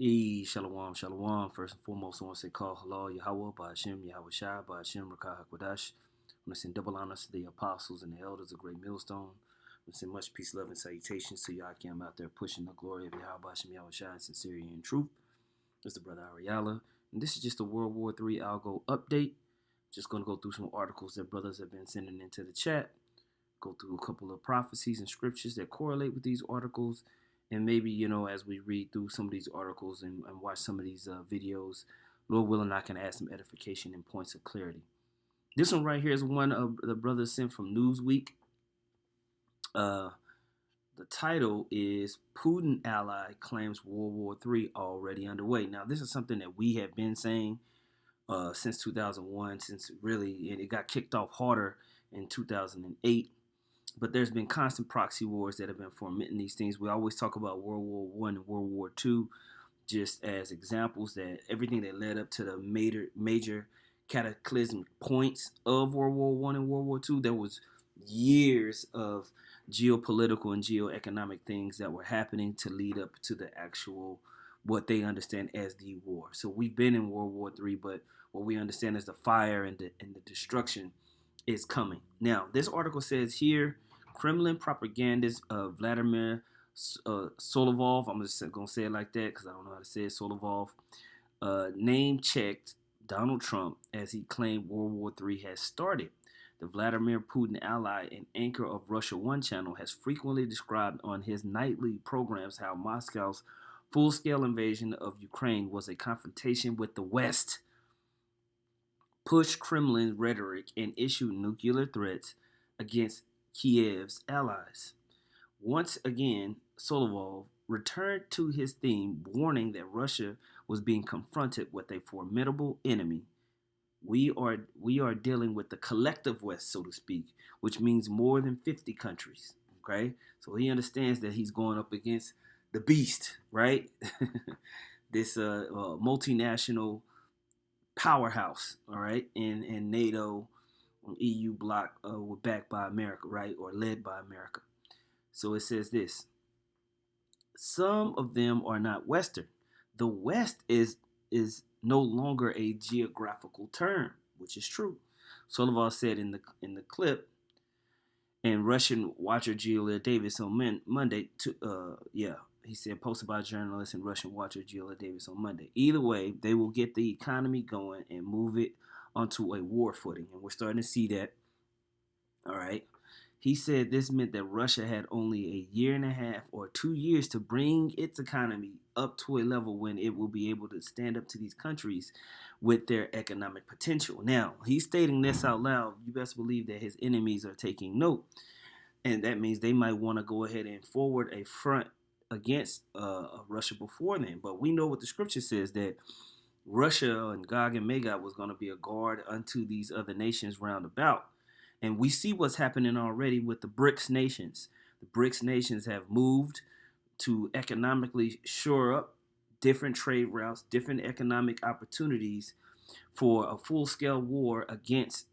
Shalom, shalom. First and foremost, I want to say call halal Yahweh, Ba'ashem, Yahweh Shai, Ba'ashem, Rakah HaKodash. I want to send double honors to the apostles and the elders of Great Millstone. I want to send much peace, love, and salutations to Yakim out there pushing the glory of Yahweh, Ba'ashem, Yahweh Shai, in sincerity and truth. This is the brother Ariala, and this is just a World War III Algo update. Just going to go through some articles that brothers have been sending into the chat, go through a couple of prophecies and scriptures that correlate with these articles. And maybe, as we read through some of these articles and watch some of these videos, Lord willing, I can add some edification and points of clarity. This one right here is one of the brothers sent from Newsweek. The title is Putin Ally Claims World War III Already Underway. Now, this is something that we have been saying since 2001, since really, and it got kicked off harder in 2008. But there's been constant proxy wars that have been fomenting these things. We always talk about World War I and World War II just as examples that everything that led up to the major cataclysmic points of World War I and World War II, there was years of geopolitical and geoeconomic things that were happening to lead up to the actual what they understand as the war. So we've been in World War III, but what we understand is the fire and the destruction is coming. Now, this article says here, Kremlin propagandist Vladimir Solovov, I'm just going to say it like that because I don't know how to say it, Solovov, name-checked Donald Trump as he claimed World War III has started. The Vladimir Putin ally and anchor of Russia One channel has frequently described on his nightly programs how Moscow's full-scale invasion of Ukraine was a confrontation with the West, pushed Kremlin rhetoric, and issued nuclear threats against Kiev's allies. Once again, Solovov returned to his theme, warning that Russia was being confronted with a formidable enemy. We are dealing with the collective West, so to speak, which means more than 50 countries. Okay, so he understands that he's going up against the beast, right? This multinational powerhouse, all right, and NATO, EU bloc were backed by America, right, or led by America. So it says this: some of them are not Western. The West is no longer a geographical term, which is true. Solovov said in the clip, and Russian watcher Julia Davis on Monday. He said, posted by journalist and Russian watcher Julia Davis on Monday. Either way, they will get the economy going and move it onto a war footing. And we're starting to see that. All right. He said this meant that Russia had only a year and a half or 2 years to bring its economy up to a level when it will be able to stand up to these countries with their economic potential. Now, he's stating this out loud. You best believe that his enemies are taking note. And that means they might want to go ahead and forward a front against Russia before then. But we know what the scripture says, that Russia and Gog and Magog was going to be a guard unto these other nations round about. And we see what's happening already with the BRICS nations. The BRICS nations have moved to economically shore up different trade routes, different economic opportunities for a full-scale war against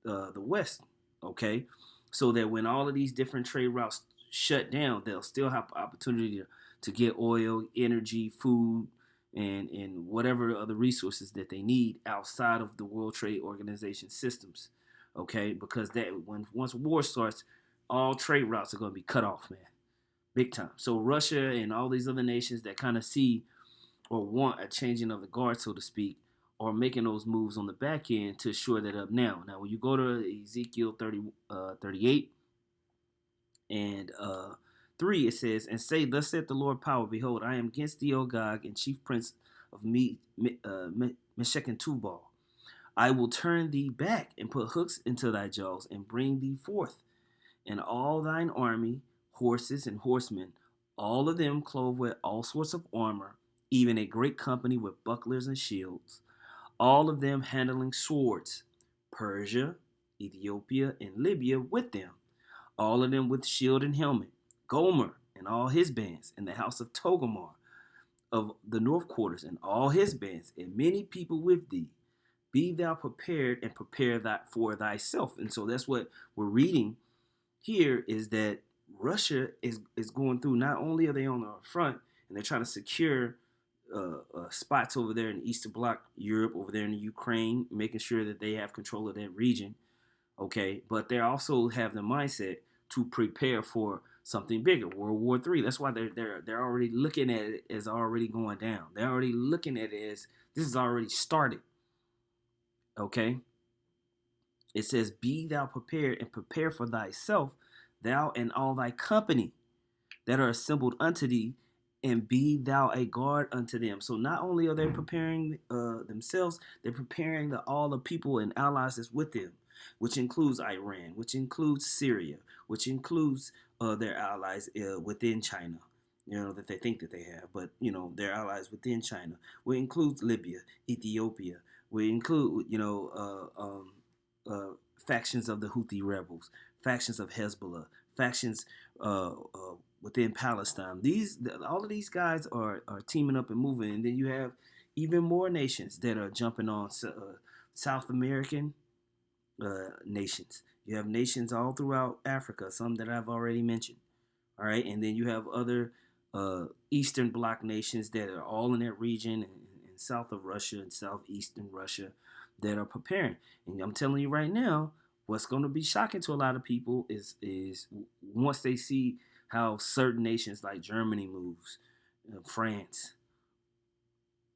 the West, okay? So that when all of these different trade routes shut down, they'll still have opportunity to get oil, energy, food, and whatever other resources that they need outside of the World Trade Organization systems. Okay, because once war starts, all trade routes are going to be cut off, man, big time. So Russia and all these other nations that kind of see or want a changing of the guard, so to speak, are making those moves on the back end to shore that up now. Now, when you go to Ezekiel 38 and 3, it says, and say, thus saith the Lord power, behold, I am against thee, O Gog, and chief prince of Meshech and Tubal. I will turn thee back and put hooks into thy jaws and bring thee forth, and all thine army, horses and horsemen, all of them clothed with all sorts of armor, even a great company with bucklers and shields, all of them handling swords, Persia, Ethiopia, and Libya with them, all of them with shield and helmet, Gomer and all his bands, and the house of Togarmah of the north quarters, and all his bands, and many people with thee. Be thou prepared and prepare that for thyself. And so that's what we're reading here, is that Russia is going through, not only are they on the front and they're trying to secure spots over there in the Eastern Bloc, Europe, over there in the Ukraine, making sure that they have control of that region. Okay, but they also have the mindset to prepare for something bigger, World War III. That's why they're already looking at it as already going down. They're already looking at it as this is already started. Okay, it says, "Be thou prepared and prepare for thyself, thou and all thy company that are assembled unto thee, and be thou a guard unto them." So not only are they preparing themselves, they're preparing all the people and allies that's with them, which includes Iran, which includes Syria, which includes their allies within China. That they think that they have, but their allies within China. We include Libya, Ethiopia. We include factions of the Houthi rebels, factions of Hezbollah, factions within Palestine. All of these guys are teaming up and moving, and then you have even more nations that are jumping on South American nations. You have nations all throughout Africa, some that I've already mentioned. All right, and then you have other Eastern Bloc nations that are all in that region and south of Russia and southeastern Russia that are preparing. And I'm telling you right now, what's going to be shocking to a lot of people is once they see how certain nations like Germany moves, France.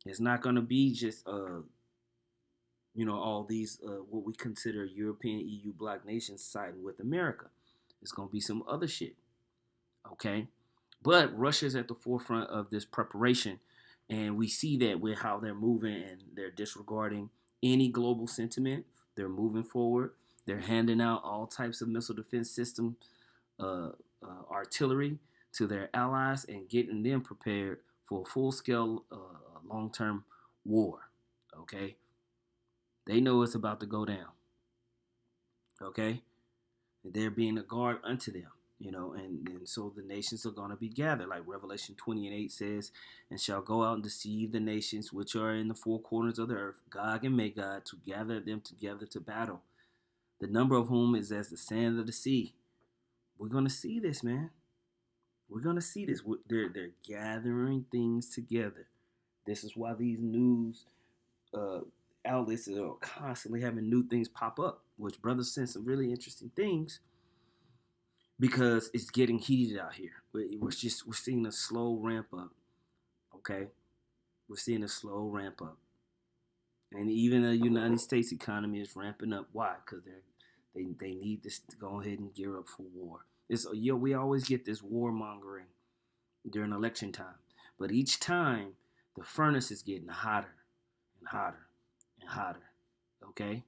It's not going to be just all these what we consider European EU bloc nations siding with America. It's going to be some other shit. Okay, but Russia's at the forefront of this preparation, and we see that with how they're moving, and they're disregarding any global sentiment. They're moving forward. They're handing out all types of missile defense system artillery to their allies and getting them prepared for a full-scale long-term war. Okay, they know it's about to go down. Okay, and they're being a guard unto them. And so the nations are going to be gathered, like Revelation 20:8 says, "And shall go out and deceive the nations which are in the four corners of the earth, Gog and Magog, to gather them together to battle, the number of whom is as the sand of the sea." We're going to see this, man. We're going to see this. They're gathering things together. This is why these news outlets are constantly having new things pop up, which brothers send some really interesting things, because it's getting heated out here. We're seeing a slow ramp up. Okay, we're seeing a slow ramp up, and even the United States economy is ramping up. Why? Because they need this to go ahead and gear up for war. We always get this warmongering during election time, but each time the furnace is getting hotter and hotter and hotter. Okay.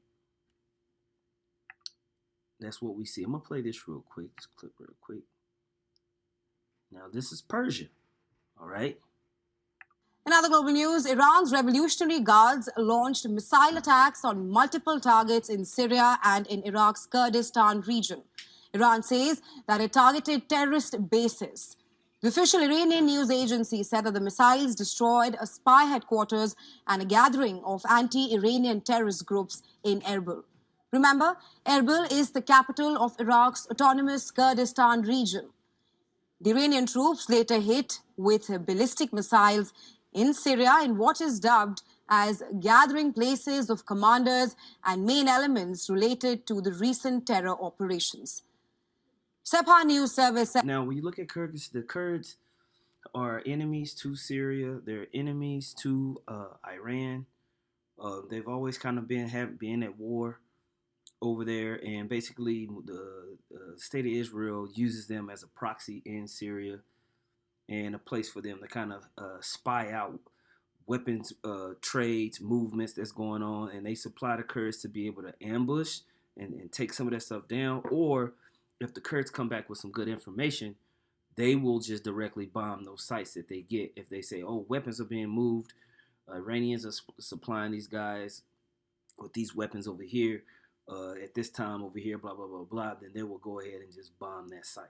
That's what we see. I'm going to play this real quick. This clip real quick. Now, this is Persia. All right. In other global news, Iran's Revolutionary Guards launched missile attacks on multiple targets in Syria and in Iraq's Kurdistan region. Iran says that it targeted terrorist bases. The official Iranian news agency said that the missiles destroyed a spy headquarters and a gathering of anti-Iranian terrorist groups in Erbil. Remember, Erbil is the capital of Iraq's autonomous Kurdistan region. The Iranian troops later hit with ballistic missiles in Syria in what is dubbed as gathering places of commanders and main elements related to the recent terror operations. Sepah News Service said. Now, when you look at Kurds, the Kurds are enemies to Syria. They're enemies to Iran. They've always kind of been at war over there, and basically the state of Israel uses them as a proxy in Syria and a place for them to kind of spy out weapons trades, movements that's going on, and they supply the Kurds to be able to ambush and take some of that stuff down. Or if the Kurds come back with some good information, they will just directly bomb those sites that they get. If they say, oh, weapons are being moved, Iranians are supplying these guys with these weapons over here, at this time over here, blah, blah, blah, blah, then they will go ahead and just bomb that site.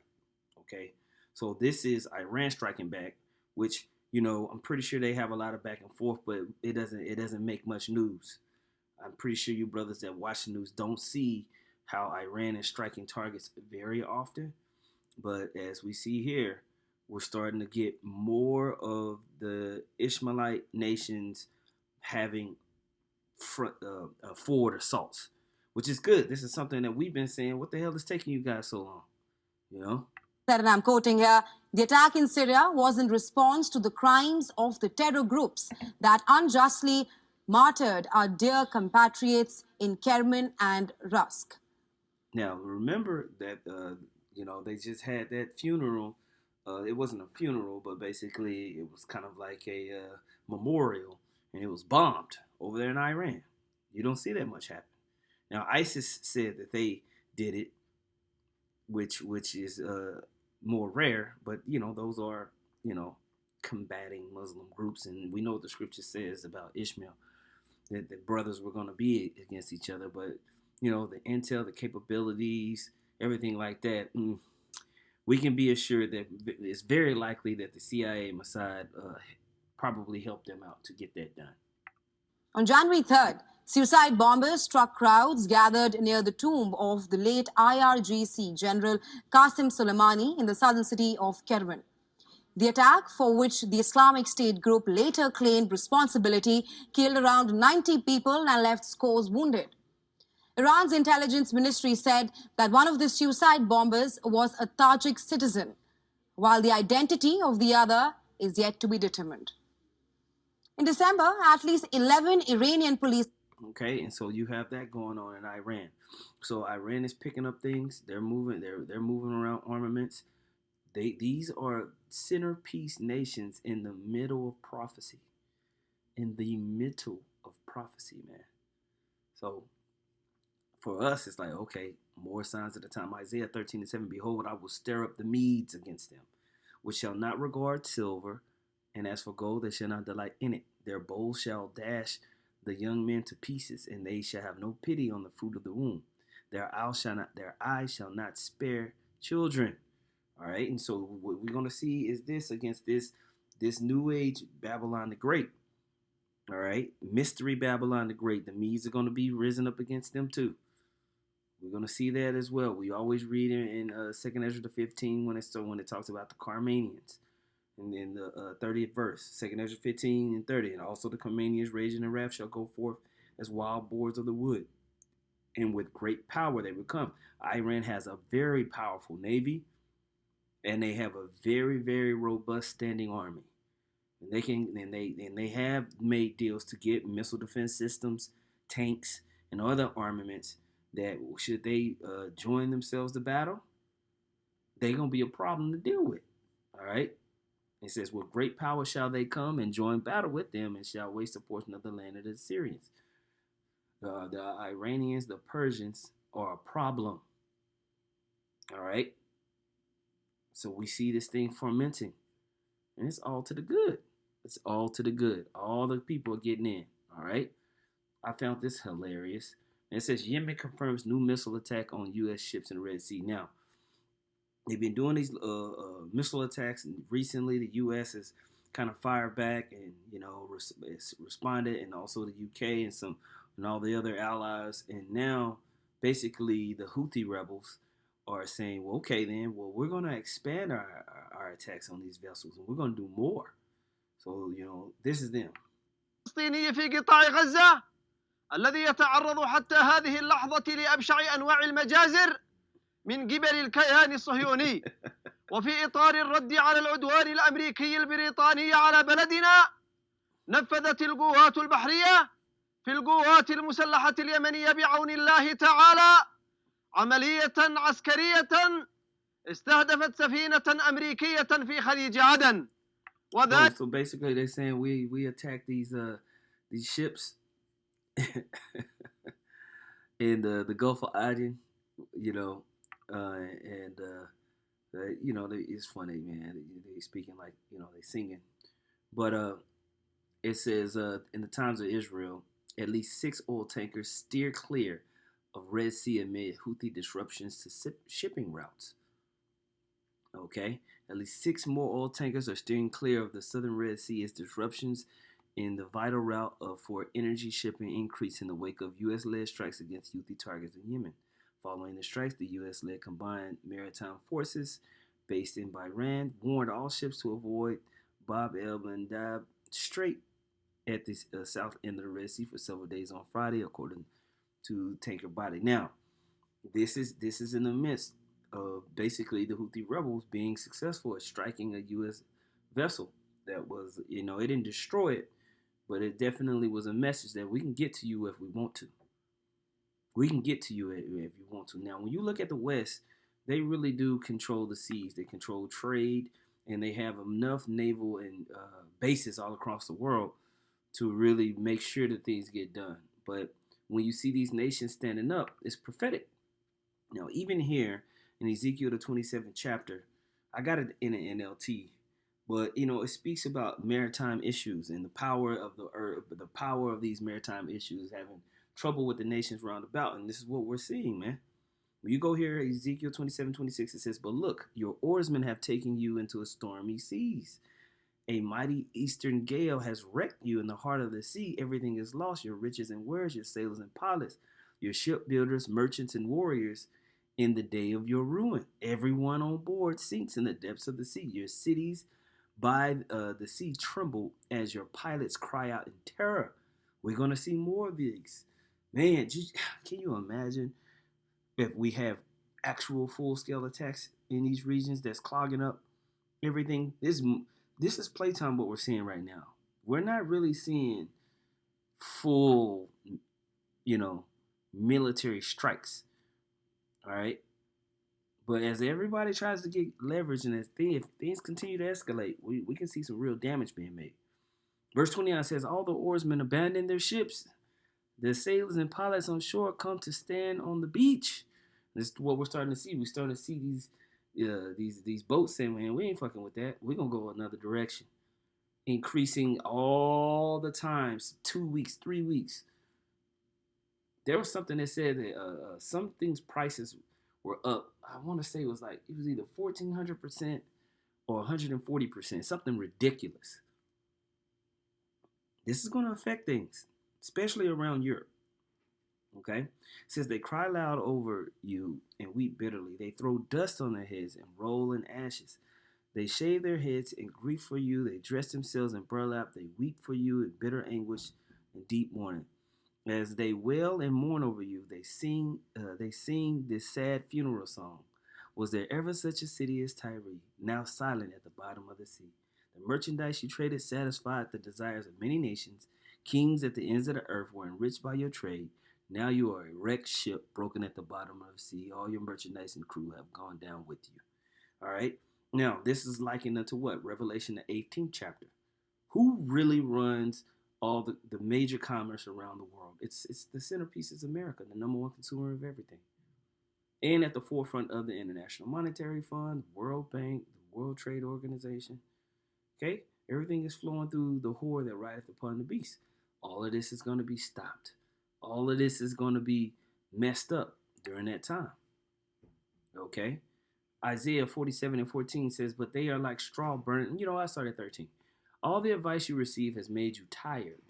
Okay? So this is Iran striking back, which, I'm pretty sure they have a lot of back and forth, but it doesn't make much news. I'm pretty sure you brothers that watch the news don't see how Iran is striking targets very often. But as we see here, we're starting to get more of the Ishmaelite nations having forward assaults, which is good. This is something that we've been saying. What the hell is taking you guys so long? You know? And I'm quoting here, the attack in Syria was in response to the crimes of the terror groups that unjustly martyred our dear compatriots in Kerman and Rusk. Now, remember that, they just had that funeral. It wasn't a funeral, but basically it was kind of like a memorial, and it was bombed over there in Iran. You don't see that much happen. Now, ISIS said that they did it, which is more rare, but those are combating Muslim groups, and we know what the scripture says about Ishmael, that the brothers were going to be against each other, but the intel, the capabilities, everything like that, we can be assured that it's very likely that the CIA, Mossad, probably helped them out to get that done. On January 3rd, suicide bombers struck crowds gathered near the tomb of the late IRGC General Qasem Soleimani in the southern city of Kerman. The attack, for which the Islamic State group later claimed responsibility, killed around 90 people and left scores wounded. Iran's intelligence ministry said that one of the suicide bombers was a Tajik citizen, while the identity of the other is yet to be determined. In December, at least 11 Iranian police... Okay, and so you have that going on in Iran. So Iran is picking up things. They're moving around armaments. These are centerpiece nations in the middle of prophecy. In the middle of prophecy, man. So for us, it's like, okay, more signs of the time. Isaiah 13:7, behold, I will stir up the Medes against them, which shall not regard silver, and as for gold, they shall not delight in it. Their bowls shall dash the young men to pieces, and they shall have no pity on the fruit of the womb. Their eyes shall not spare children. All right, and so what we're gonna see is this against this new age Babylon the Great. All right, mystery Babylon the Great. The Medes are gonna be risen up against them too. We're gonna see that as well. We always read in 2nd Ezra 15 when it talks about the Carmanians, and in the 30th verse, 2nd Ezra 15 and 30, and also the Carmanians raging in wrath shall go forth as wild boars of the wood, and with great power they will come. Iran has a very powerful navy, and they have a very, very robust standing army. And they have made deals to get missile defense systems, tanks, and other armaments that should they join themselves to battle, they're gonna be a problem to deal with. All right. It says, with great power shall they come and join battle with them, and shall waste a portion of the land of the Syrians. The Iranians, the Persians are a problem. All right. So we see this thing fermenting, and it's all to the good. It's all to the good. All the people are getting in. All right. I found this hilarious. And it says Yemen confirms new missile attack on U.S. ships in the Red Sea. Now, they've been doing these missile attacks, and recently the U.S. has kind of fired back and responded, and also the U.K. and all the other allies. And now, basically, the Houthi rebels are saying, well, okay, then, we're going to expand our attacks on these vessels, and we're going to do more. So, this is them. في قطاع غزة الذي يتعرض حتى هذه اللحظة لأبشع أنواع المجازر من قبل الكيان الصهيوني وفي إطار الرد على العدوان الأمريكي البريطاني على بلدنا نفذت القوات البحرية في القوات المسلحة اليمنية بعون الله تعالى عملية عسكرية استهدفت سفينة أمريكية في خليج عدن. So basically they're saying we attacked these ships in the Gulf of Aden, it's funny, man. They speaking like, they singing. But it says in the times of Israel, at least 6 oil tankers steer clear of Red Sea amid Houthi disruptions to shipping routes. Okay, at least 6 more oil tankers are steering clear of the southern Red Sea as disruptions in the vital route for energy shipping increase in the wake of U.S.-led strikes against Houthi targets in Yemen. Following the strikes, the U.S.-led combined maritime forces based in Bahrain, warned all ships to avoid Bab el Mandab Strait at the south end of the Red Sea for several days on Friday, according to Tanker Body. Now, this is in the midst of basically the Houthi rebels being successful at striking a U.S. vessel that was, it didn't destroy it, but it definitely was a message that we can get to you if we want to. We can get to you if you want to. Now, when you look at the West, they really do control the seas. They control trade, and they have enough naval and bases all across the world to really make sure that things get done. But when you see these nations standing up, it's prophetic. Now, even here in Ezekiel, the 27th chapter, I got it in an NLT, but it speaks about maritime issues and the power of the earth, the power of these maritime issues having trouble with the nations round about. And this is what we're seeing, man. When you go here, Ezekiel 27:26, it says, "But look, your oarsmen have taken you into a stormy seas. A mighty eastern gale has wrecked you in the heart of the sea. Everything is lost, your riches and wares, your sailors and pilots, your shipbuilders, merchants, and warriors in the day of your ruin. Everyone on board sinks in the depths of the sea. Your cities by the sea tremble as your pilots cry out in terror." We're going to see more of these. Man, can you imagine if we have actual full-scale attacks in these regions that's clogging up everything? This is playtime what we're seeing right now. We're not really seeing full, military strikes. All right? But as everybody tries to get leverage and if things continue to escalate, we can see some real damage being made. Verse 29 says, "All the oarsmen abandoned their ships. The sailors and pilots on shore come to stand on the beach." This is what we're starting to see. We're starting to see these boats saying, "Man, we ain't fucking with that. We're going to go another direction." Increasing all the times, 2 weeks, 3 weeks. There was something that said that some things prices were up. I want to say it was either 1,400% or 140%, something ridiculous. This is going to affect things, especially around Europe. Okay? It says they cry loud over you and weep bitterly. They throw dust on their heads and roll in ashes. They shave their heads in grief for you. They dress themselves in burlap. They weep for you in bitter anguish and deep mourning. As they wail and mourn over you, they sing this sad funeral song. Was there ever such a city as Tyre, now silent at the bottom of the sea? The merchandise you traded satisfied the desires of many nations. Kings at the ends of the earth were enriched by your trade. Now you are a wrecked ship broken at the bottom of the sea. All your merchandise and crew have gone down with you. All right. Now, this is likened unto what? Revelation, the 18th chapter. Who really runs all the major commerce around the world? It's the centerpiece is America, the number one consumer of everything. And at the forefront of the International Monetary Fund, World Bank, the World Trade Organization. Okay? Everything is flowing through the whore that rideth upon the beast. All of this is going to be stopped. All of this is going to be messed up during that time. Okay? Isaiah 47:14 says, "But they are like straw burnt." I started at 13. "All the advice you receive has made you tired."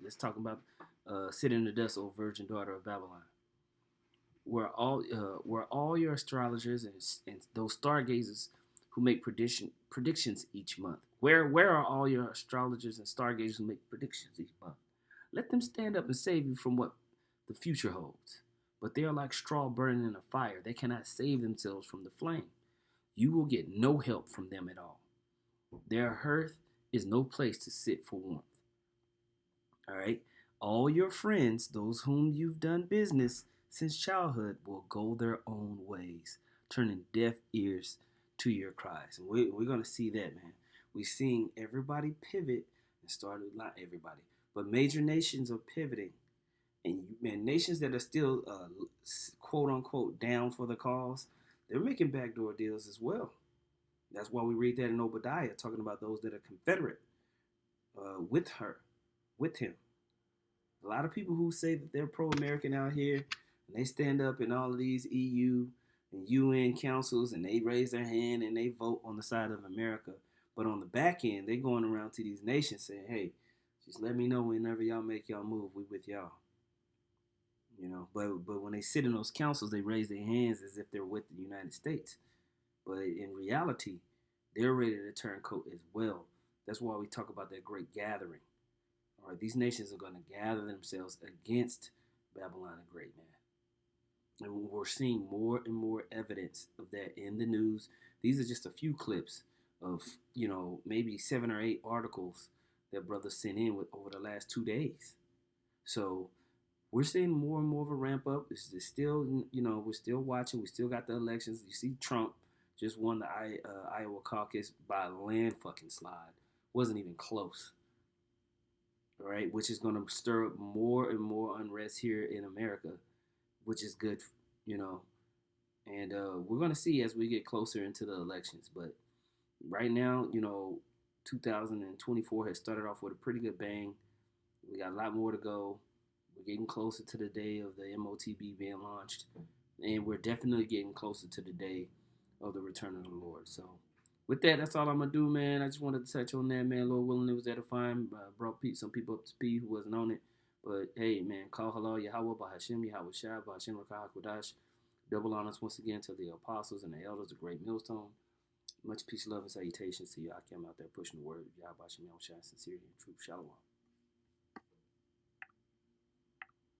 Let's talk about sit in the dust, O virgin daughter of Babylon. Where all your astrologers and those stargazers who make predictions each month? Where are all your astrologers and stargazers who make predictions each month? Let them stand up and save you from what the future holds. But they are like straw burning in a fire. They cannot save themselves from the flame. You will get no help from them at all. Their hearth is no place to sit for warmth. All right? All your friends, those whom you've done business since childhood, will go their own ways, turning deaf ears to your cries. And we're going to see that, man. We're seeing everybody pivot and not everybody, but major nations are pivoting. And nations that are still, quote unquote, down for the cause, they're making backdoor deals as well. That's why we read that in Obadiah, talking about those that are Confederate with him. A lot of people who say that they're pro-American out here, and they stand up in all of these EU and UN councils, and they raise their hand and they vote on the side of America. But on the back end, they're going around to these nations saying, "Hey, just let me know whenever y'all make y'all move. We with y'all." But when they sit in those councils, they raise their hands as if they're with the United States. But in reality, they're ready to turn coat as well. That's why we talk about that great gathering. All right, these nations are going to gather themselves against Babylon the Great, man. And we're seeing more and more evidence of that in the news. These are just a few clips of, maybe 7 or 8 articles that brothers sent in with over the last 2 days. So we're seeing more and more of a ramp up. It's still, we're still watching. We still got the elections. You see Trump just won the Iowa caucus by a land fucking slide. Wasn't even close. All right, which is going to stir up more and more unrest here in America, which is good, And we're going to see as we get closer into the elections. But right now, 2024 has started off with a pretty good bang. We got a lot more to go. We're getting closer to the day of the MOTB being launched. And we're definitely getting closer to the day of the return of the Lord. So with that, that's all I'm going to do, man. I just wanted to touch on that, man. Lord willing, it was edifying. Brought some people up to speed who wasn't on it. But hey, man, call halal Yahweh by Hashem, Yahweh Shai, by Hashem Rakah HaKodash. Double honors once again to the apostles and the elders, the great millstone. Much peace, love, and salutations to you. I came out there pushing the word of Yahweh Hashem, Yahweh Shai, sincerity and truth. Shalom.